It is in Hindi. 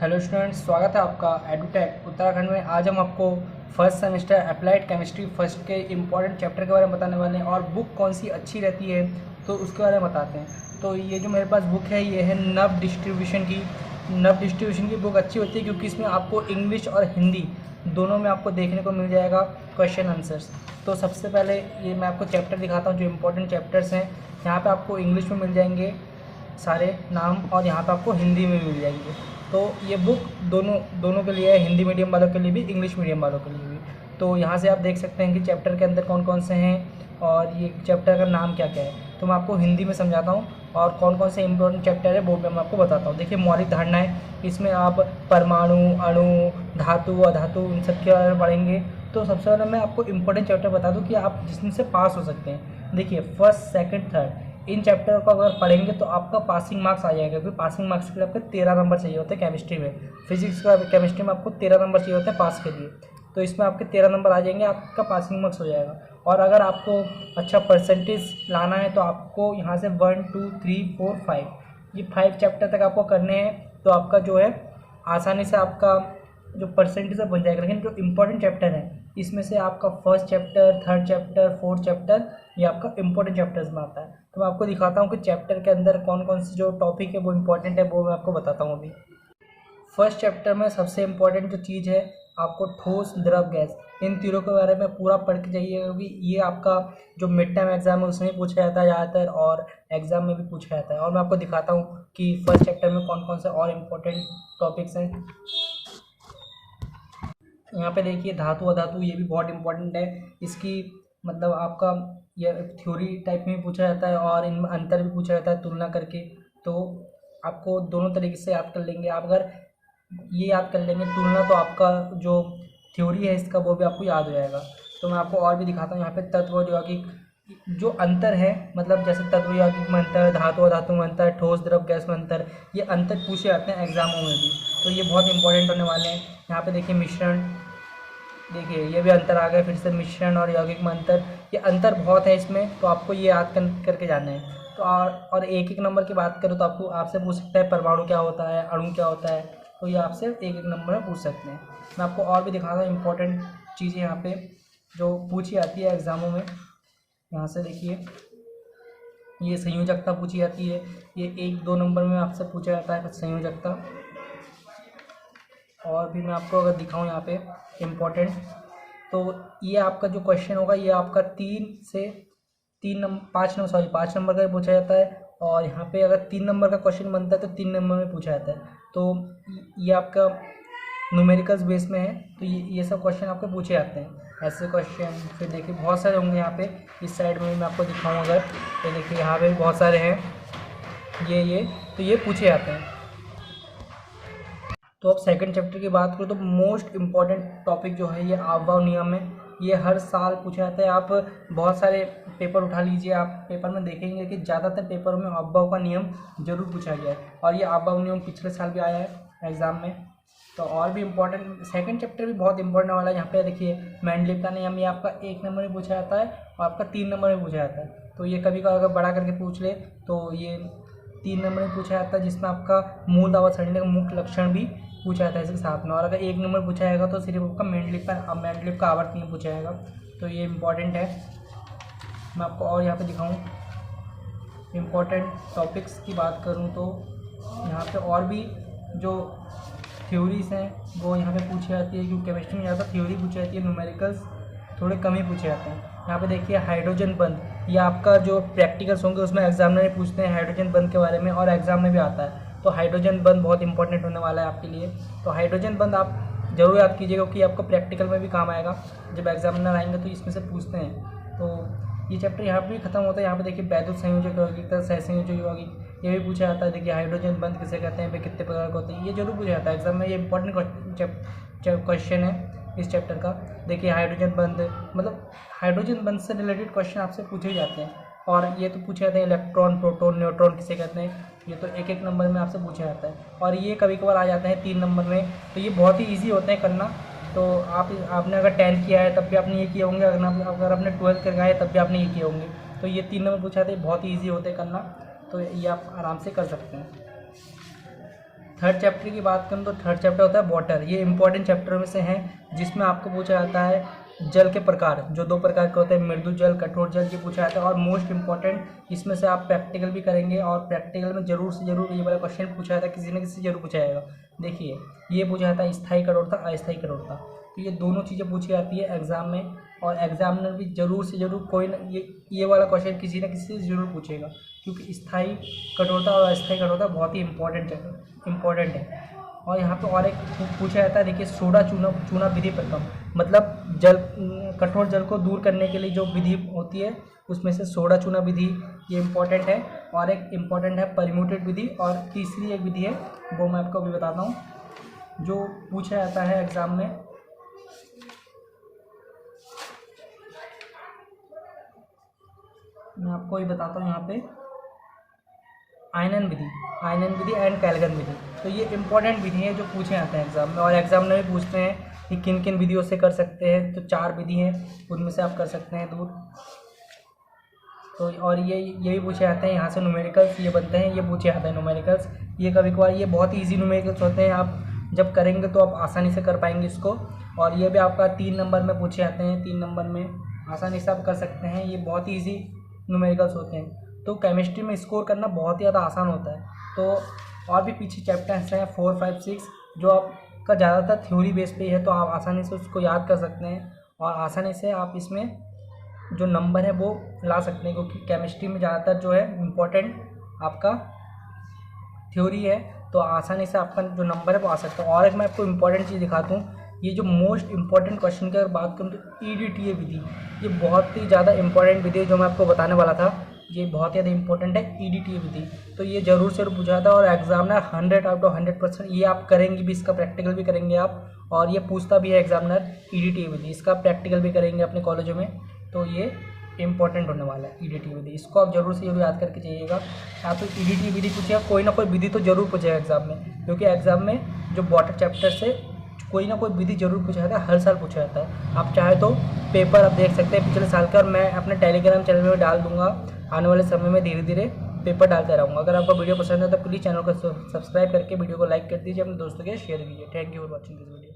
हेलो स्टूडेंट्स, स्वागत है आपका एडुटेक उत्तराखंड में। आज हम आपको first semester applied chemistry first के इम्पॉर्टेंट चैप्टर के बारे में बताने वाले हैं और बुक कौन सी अच्छी रहती है तो उसके बारे में बताते हैं। तो ये जो मेरे पास बुक है ये है नव डिस्ट्रीब्यूशन की। नव डिस्ट्रीब्यूशन की बुक अच्छी होती है क्योंकि इसमें आपको इंग्लिश और हिंदी दोनों में आपको देखने को मिल जाएगा क्वेश्चन आंसर्स। तो सबसे पहले ये मैं आपको चैप्टर दिखाता हूँ जो इम्पोर्टेंट चैप्टर्स हैं। यहाँ पे आपको इंग्लिश में मिल जाएंगे सारे नाम और यहाँ पे आपको हिंदी में मिल जाएंगे। तो ये बुक दोनों के लिए है, हिंदी मीडियम वालों के लिए भी, इंग्लिश मीडियम वालों के लिए भी। तो यहाँ से आप देख सकते हैं कि चैप्टर के अंदर कौन कौन से हैं और ये चैप्टर का नाम क्या क्या है। तो मैं आपको हिंदी में समझाता हूँ और कौन कौन से इंपॉर्टेंट चैप्टर है वो मैं आपको बताता हूँ। देखिए, मौलिक धारणाएँ, इसमें आप परमाणु, अणु, धातु, अधातु इन सब के बारे में पढ़ेंगे। तो सबसे पहले मैं आपको इम्पोर्टेंट चैप्टर बता दूँ कि आप जिसमें से पास हो सकते हैं। देखिए, first, second, third in chapter को अगर पढ़ेंगे तो आपका पासिंग मार्क्स आ जाएगा, क्योंकि पासिंग मार्क्स के लिए आपको 13 नंबर चाहिए होते हैं केमिस्ट्री में। फिजिक्स का केमिस्ट्री में आपको 13 नंबर चाहिए होते हैं पास के लिए। तो इसमें आपके 13 नंबर आ जाएंगे, आपका पासिंग मार्क्स हो जाएगा। और अगर आपको अच्छा परसेंटेज लाना है तो आपको यहाँ से 1 2 3 4 5 ये 5 चैप्टर तक आपको करने हैं। तो आपका जो है आसानी से आपका जो परसेंटेज है बन जाएगा। लेकिन जो इम्पोर्टेंट चैप्टर है इसमें से आपका first chapter, third chapter, fourth chapter ये आपका इम्पोर्टेंट चैप्टर्स में आता है। तो मैं आपको दिखाता हूँ कि चैप्टर के अंदर कौन कौन सी जो टॉपिक है वो इम्पोर्टेंट है, वो मैं आपको बताता हूँ अभी। फर्स्ट चैप्टर में सबसे इम्पोर्टेंट जो चीज़ है आपको ठोस, द्रव, गैस इन तीनों के बारे में पूरा पढ़ के जाइए, क्योंकि ये आपका जो मिड टर्म एग्जाम है उसमें पूछा जाता है ज़्यादातर और एग्जाम में भी पूछा जाता है। और मैं आपको दिखाता हूँ कि फर्स्ट चैप्टर में कौन कौन से और इम्पोर्टेंट टॉपिक्स हैं। यहाँ पे देखिए, धातु अधातु ये भी बहुत इंपॉर्टेंट है। इसकी मतलब आपका ये थ्योरी टाइप में भी पूछा जाता है और इनमें अंतर भी पूछा जाता है तुलना करके। तो आपको दोनों तरीके से याद कर लेंगे आप। अगर ये याद कर लेंगे तुलना तो आपका जो थ्योरी है इसका वो भी आपको याद हो जाएगा। तो मैं आपको और भी दिखाता हूँ। यहाँ पे तत्व यौगिक जो अंतर है, मतलब जैसे तत्व यौगिक में अंतर, धातु अधातु में अंतर, ठोस द्रव गैस में अंतर, ये अंतर पूछे जाते हैं एग्जामों में भी। तो ये बहुत इंपॉर्टेंट होने वाले हैं। यहाँ पे देखिए मिश्रण, देखिए ये भी अंतर आ गया फिर से, मिश्रण और यौगिक में अंतर। ये अंतर बहुत है इसमें, तो आपको ये याद करके जाना है। तो और एक एक नंबर की बात करूँ तो आपको आपसे पूछ सकता है परमाणु क्या होता है, अणु क्या होता है। तो ये आपसे एक एक नंबर में पूछ सकते हैं। मैं आपको और भी दिखा रहा हूँ इंपॉर्टेंट चीज़ें यहाँ पे जो पूछी जाती है एग्जामों में। यहाँ से देखिए, ये संयोजकता पूछी जाती है। ये 1 2 नंबर में आपसे पूछा जाता है संयोजकता। और भी मैं आपको अगर दिखाऊं यहाँ पे इम्पोर्टेंट, तो ये आपका जो क्वेश्चन होगा ये आपका 5 नंबर का पूछा जाता है। और यहाँ पे अगर 3 नंबर का क्वेश्चन बनता है तो 3 नंबर में पूछा जाता है। तो ये आपका न्यूमेरिकल्स बेस में है। तो ये सब क्वेश्चन आपके पूछे जाते हैं ऐसे क्वेश्चन। फिर देखिए बहुत सारे होंगे यहाँ पे, इस साइड में मैं आपको दिखाऊँ अगर, तो देखिए यहाँ पे बहुत सारे हैं ये तो ये पूछे जाते हैं। तो अब सेकंड चैप्टर की बात करूँ तो मोस्ट इम्पॉर्टेंट टॉपिक जो है ये आबवाव नियम है। ये हर साल पूछा जाता है। आप बहुत सारे पेपर उठा लीजिए, आप पेपर में देखेंगे कि ज़्यादातर पेपरों में आबवाव का नियम जरूर पूछा गया है। और ये आबवाव नियम पिछले साल भी आया है एग्ज़ाम में। तो और भी इम्पोर्टेंट सेकंड चैप्टर भी बहुत इंपॉर्टेंट वाला है। यहाँ पे देखिए मेंडलीव का नियम, ये आपका 1 नंबर में पूछा जाता है और आपका 3 नंबर में पूछा जाता है। तो ये कभी कभी अगर बड़ा करके पूछ ले तो ये 3 नंबर में पूछा जाता है, जिसमें आपका मूल दावा सड़ने का मुख्य लक्षण भी पूछा जाता है इसके साथ में। और अगर 1 नंबर पूछा जाएगा तो सिर्फ आपका मेंडलीव का आवर्त नियम पूछा जाएगा। तो ये इम्पॉर्टेंट है। मैं आपको और यहाँ पे दिखाऊँ इम्पॉर्टेंट टॉपिक्स की बात करूँ तो यहाँ पे और भी जो थ्योरीज हैं वो यहाँ पे पूछी जाती है, क्योंकि केमिस्ट्री में ज़्यादा थ्योरी पूछी जाती है, न्यूमेरिकल्स थोड़े कम ही पूछे जाते हैं। यहाँ पे देखिए हाइड्रोजन बंध, ये आपका जो प्रैक्टिकल्स होंगे उसमें एग्जामिनर पूछते हैं हाइड्रोजन बंध के बारे में और एग्जाम में भी आता है। तो हाइड्रोजन बंध बहुत इंपॉर्टेंट होने वाला है आपके लिए। तो हाइड्रोजन बंध आप जरूर याद कीजिएगा क्योंकि आपको प्रैक्टिकल में भी काम आएगा। जब एग्जामिनर आएंगे तो इसमें से पूछते हैं। तो ये चैप्टर यहाँ पे भी खत्म होता है। यहाँ पे देखिए वैद्युत संयोजक यौगिक, सहसंयोजक यौगिक ये भी पूछा जाता है। देखिए हाइड्रोजन बंध किसे कहते हैं, वे कितने प्रकार के होते हैं, ये जरूर पूछा जाता है एग्जाम में। ये इंपॉर्टेंट क्वेश्चन है इस चैप्टर का। देखिए हाइड्रोजन बंध, मतलब हाइड्रोजन बंध से रिलेटेड क्वेश्चन आपसे पूछे जाते हैं। और ये तो पूछे जाते हैं इलेक्ट्रॉन, प्रोटॉन, न्यूट्रॉन किसे कहते हैं, ये तो एक एक नंबर में आपसे पूछा जाता है। और ये कभी कभार आ जाते हैं 3 नंबर में। तो ये बहुत ही ईजी होते हैं करना। तो आपने अगर 10th किया है तब भी आपने ये किए होंगे, अगर आपने 12th करना है तब भी आपने ये किए होंगे। तो ये 3 नंबर पूछा जाते हैं, बहुत ही ईजी होते हैं करना। तो ये आप आराम से कर सकते हैं। थर्ड चैप्टर की बात करूँ तो थर्ड चैप्टर होता है वाटर। ये इंपॉर्टेंट चैप्टर में से है जिसमें आपको पूछा जाता है जल के प्रकार, जो 2 प्रकार के होते हैं, मृदु जल, कठोर जल, ये पूछा जाता है। और मोस्ट इंपॉर्टेंट इसमें से आप प्रैक्टिकल भी करेंगे और प्रैक्टिकल में जरूर से जरूर ये वाला क्वेश्चन पूछा जाता है, किसी न किसी जरूर पूछा जाएगा। देखिए ये पूछा जाता है स्थायी कठोरता, अस्थायी कठोरता, तो ये दोनों चीज़ें पूछी जाती है एग्जाम में। और एग्जामिनर भी जरूर से जरूर कोई न ये वाला क्वेश्चन किसी न किसी से जरूर पूछेगा, क्योंकि स्थायी कठोरता और अस्थायी कठोरता बहुत ही इंपॉर्टेंट है। और यहाँ पे और एक पूछा जाता है, देखिए सोडा चूना विधि प्रकम, मतलब जल कठोर जल को दूर करने के लिए जो विधि होती है उसमें से सोडा चूना विधि ये इम्पोर्टेंट है। और एक इम्पॉर्टेंट है परम्यूटेड विधि, और तीसरी एक विधि है वो मैं आपको अभी बताता हूँ जो पूछा जाता है एग्जाम में। मैं आपको ये बताता हूँ यहाँ पे आयनन विधि एंड कैल्गन विधि। तो ये इंपॉर्टेंट विधि है जो पूछे जाते हैं एग्जाम में, और एग्जाम में भी पूछते हैं कि किन किन विधियों से कर सकते हैं। तो 4 विधि हैं, उनमें से आप कर सकते हैं दूर। तो और ये भी पूछे जाते हैं यहाँ से न्यूमेरिकल्स ये बनते हैं, ये पूछे जाते हैं न्यूमेरिकल्स। ये कभी कभार ये बहुत ही ईजी न्यूमेरिकल्स होते हैं, आप जब करेंगे तो आप आसानी से कर पाएंगे इसको। और ये भी आपका 3 नंबर में पूछे जाते हैं, 3 नंबर में आसानी से आप कर सकते हैं, ये बहुत ही ईजी न्यूमेरिकल्स होते हैं। तो केमिस्ट्री में स्कोर करना बहुत ही ज़्यादा आसान होता है। तो और भी पीछे चैप्टर्स हैं 4, 5, 6 जो आपका ज़्यादातर थ्योरी बेस पे है, तो आप आसानी से उसको याद कर सकते हैं और आसानी से आप इसमें जो नंबर है वो ला सकते हैं, क्योंकि केमिस्ट्री में ज़्यादातर जो है इम्पोर्टेंट आपका थ्योरी है, तो आसानी से आपका जो नंबर है वो आ सकता है। और एक मैं आपको इम्पोर्टेंट चीज़ दिखाता हूँ, ये जो मोस्ट इम्पॉर्टेंट क्वेश्चन की अगर बात करूँ तो EDTA विधि, ये बहुत ही ज़्यादा इंपॉर्टेंट विधि है जो मैं आपको बताने वाला था। ये बहुत ज़्यादा इंपॉर्टेंट है EDTA विधि, तो ये जरूर से जरूर पूछा था। और एग्जामिनर 100 आउट ऑफ 100% ये आप करेंगे भी, इसका प्रैक्टिकल भी करेंगे आप, और ये पूछता भी है एग्जामिनर EDTA विधि, इसका प्रैक्टिकल भी करेंगे अपने कॉलेजों में। तो ये इंपॉर्टेंट होने वाला है EDTA विधि, इसको आप जरूर से जरूर याद करके जाइएगा। आप तो EDTA विधि पूछेगा, कोई ना कोई विधि तो जरूर पूछेगा एग्जाम में, क्योंकि एग्जाम में जो वाटर चैप्टर से कोई ना कोई विधि जरूर पूछा जाता है, हर साल पूछा जाता है। आप चाहे तो पेपर आप देख सकते हैं पिछले साल का, और मैं अपने टेलीग्राम चैनल में डाल दूंगा। आने वाले समय में धीरे धीरे पेपर डालते रहूँगा। अगर आपको वीडियो पसंद है तो प्लीज़ चैनल को सब्सक्राइब करके वीडियो को लाइक कर दीजिए, अपने दोस्तों के शेयर कीजिए। Thank you for watching this video.